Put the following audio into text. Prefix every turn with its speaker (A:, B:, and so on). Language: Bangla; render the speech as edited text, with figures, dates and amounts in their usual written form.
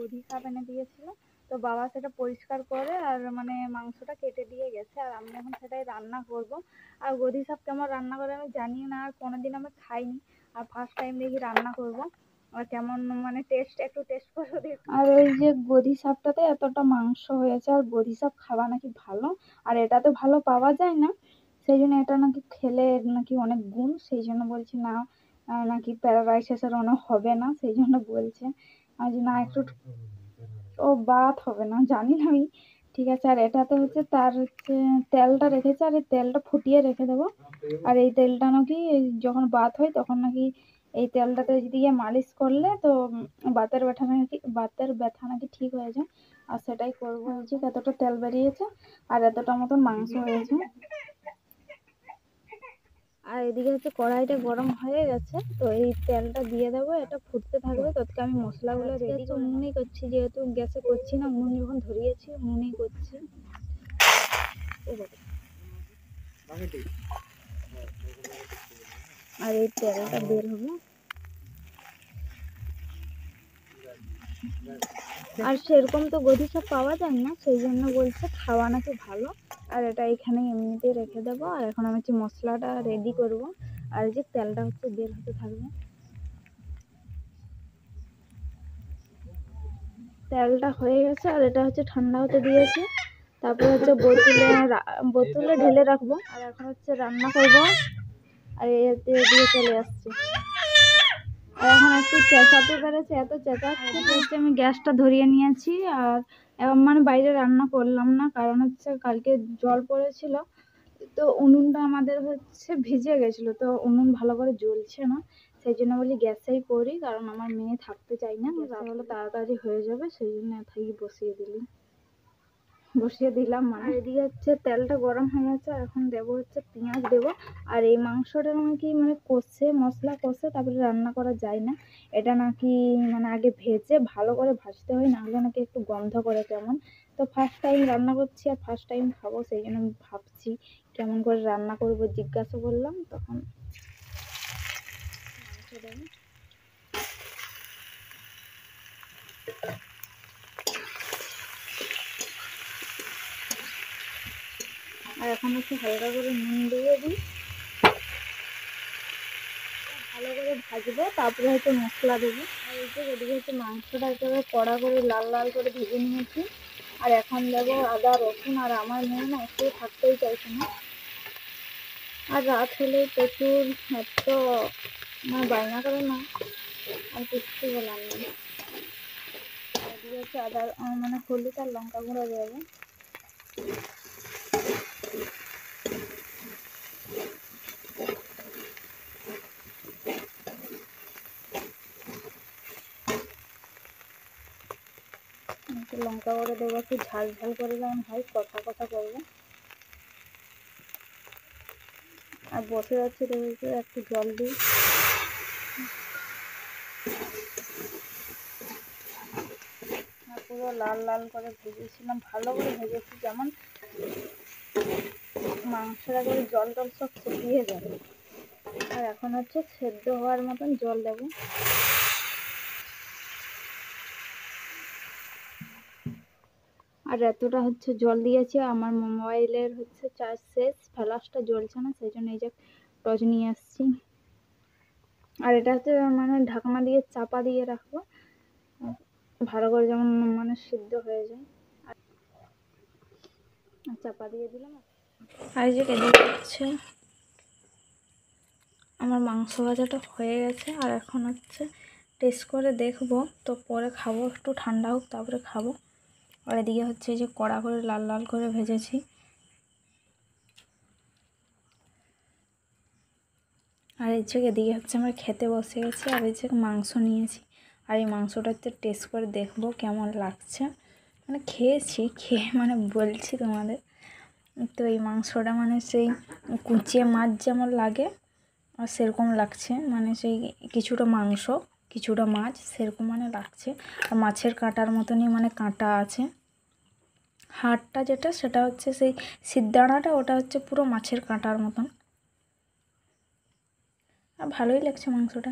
A: গদি সাপ এনে দিয়েছিল, তো বাবা সেটা পরিষ্কার করে আর মানে মাংসটা কেটে দিয়ে গেছে, আর আমি এখন সেটাই রান্না করব। আর গদি সাপ কেমন রান্না করে আমি জানি না, আর কোনোদিন আমি খাইনি, আর ফার্স্ট টাইম দেখি রান্না করব। আর কেমন মানে একটু টেস্ট করে দেখি। আর ওই যে গদি সাপটাতে এতটা মাংস হয়েছে, আর গদি সাপ খাওয়া নাকি ভালো, আর এটা তো ভালো পাওয়া যায় না, সেই জন্য এটা নাকি খেলে নাকি অনেক গুণ, সেই জন্য বলছি না নাকি প্যারালাইসিসের অনেক হবে না, সেই জন্য বলছে আজ না একটু ও বাত হবে না জানি না আমি। ঠিক আছে, আর এটাতে হচ্ছে তার হচ্ছে তেলটা রেখেছে, আর এই তেলটা ফুটিয়ে রেখে দেবো। আর এই তেলটা নাকি যখন বাত হয় তখন নাকি এই তেলটাতে দিয়ে মালিশ করলে তো বাতের ব্যথা নাকি ঠিক হয়ে যায়, আর সেটাই করবো। হচ্ছে এতটা তেল বেরিয়েছে আর এতটা মতন মাংস হয়েছে। আর এদিকে হচ্ছে কড়াইটা গরম হয়ে গেছে, তো এই তেলটা দিয়ে দেবো, এটা ফুটতে থাকবে, ততক্ষণ আমি মশলাগুলো রেডি করে উনুনেই করছি, যেহেতু গ্যাসে করছি না, উনুন যখন ধরিয়েছি উনুনেই করছি। আর এই তেলটা বের হবে, আর সেরকম তো গদি সাপ পাওয়া যায় না, সেই জন্য বলছে খাওয়া নাকি ভালো। আর এটা এখানে এমনিতে রেখে দেবো, আর এখন আমি হচ্ছে মশলাটা রেডি করব, আর যে তেলটা হচ্ছে বের হতে থাকবে। তেলটা হয়ে গেছে, আর এটা হচ্ছে ঠান্ডা হতে দিয়েছি, তারপরে হচ্ছে বোতলে ঢেলে রাখবো, আর এখন হচ্ছে রান্না করব। আর দিয়ে চলে আসছে, আর এখন একটু চেঁচাতে পেরেছে, এত চেঁচাচ্ছে। হচ্ছে আমি গ্যাসটা ধরিয়ে নিয়েছি, আর মানে বাইরে রান্না করলাম না, কারণ হচ্ছে কালকে জল পড়েছিল, তো উনুনটা আমাদের হচ্ছে ভিজে গেছিলো, তো উনুন ভালো করে জ্বলছে না, সেই জন্য বলি গ্যাসেই করি, কারণ আমার মেয়ে থাকতে চাই না, রাত হলে তাড়াতাড়ি হয়ে যাবে, সেই জন্য এথাই বসিয়ে দিলাম। মানে এদিকে হচ্ছে তেলটা গরম হয়ে গেছে, এখন দেবো হচ্ছে পেঁয়াজ দেবো। আর এই মাংসটা নাকি মানে মশলা কষে তারপরে রান্না করা যায় না, এটা নাকি মানে আগে ভেজে ভালো করে ভাজতে হয়, নাহলে নাকি একটু গন্ধ করে কেমন। তো ফার্স্ট টাইম রান্না করছি আর ফার্স্ট টাইম খাবো, সেই জন্য আমি ভাবছি কেমন করে রান্না করবো, জিজ্ঞাসা করলাম তখন মাংস দেবো। আর এখন হচ্ছে হালকা করে নুন দিয়ে দিই, ভালো করে ভাজবো, তারপরে হচ্ছে মশলা দেবো। আর এই যে এদিকে হচ্ছে মাংসটা একেবারে কড়া করে লাল লাল করে ভেজে নিয়েছি, আর এখন দেবো আদা রসুন। আর আমার মেয়ে না একটু থাকতেই চাইছে না, আর রাত হলে প্রচুর এত মানে বায়না করে না, আর কিছু বলার নেই। এদিকে হচ্ছে আদা মানে হলুদ আর লঙ্কা গুঁড়ো দেবো। লঙ্কা গুঁড়ো দেবো, একটু ঝাল ঝাল করে যেমন হয়, কষা কষা করবো। আর বসে যাচ্ছে দেখে একটু জল দিই। পুরো লাল লাল করে ভেজেছিলাম, ভালো করে ভেজেছি, যেমন মাংসটা করে জল টল সব শুকিয়ে যাবে। আর এখন হচ্ছে সেদ্ধ হওয়ার মতন জল দেবো। আর এতটা হচ্ছে জল দিয়েছি, আমার মোবাইলের হচ্ছে চার্জ শেষ, ফ্ল্যাশটা জ্বলছে না, সেই জন্য এই যে টর্চ নিয়ে আসছি। আর এটা হচ্ছে মানে ঢাকনা দিয়ে চাপা দিয়ে রাখবো, ভালো করে যেমন মানে সিদ্ধ হয়ে যায়। আর চাপা দিয়ে দিলাম। আর যে এদিকে হচ্ছে আমার মাংস ভাজাটা হয়ে গেছে, আর এখন হচ্ছে টেস্ট করে দেখবো, তো পরে খাবো, একটু ঠান্ডা হোক তারপরে খাবো। আর এদিকে হচ্ছে যে কড়া করে লাল লাল করে ভেজেছি। আর এই যে এদিকে হচ্ছে আমরা খেতে বসে গেছি, আর এই যে মাংস নিয়েছি, আর এই মাংসটা হচ্ছে টেস্ট করে দেখবো কেমন লাগছে। মানে খেয়ে মানে বলছি তোমাদের, তো এই মাংসটা মানে সেই কুচিয়ে মাছ যেমন লাগে আর সেরকম লাগছে, মানে সেই কিছুটা মাংস কিছুটা মাছ সেরকম মানে লাগছে। আর মাছের কাঁটার মতনই মানে কাঁটা আছে, হাড়টা যেটা সেটা হচ্ছে সেই সিদ্দাঁড়াটা, ওটা হচ্ছে পুরো মাছের কাঁটার মতন। আর ভালোই লাগছে মাংসটা।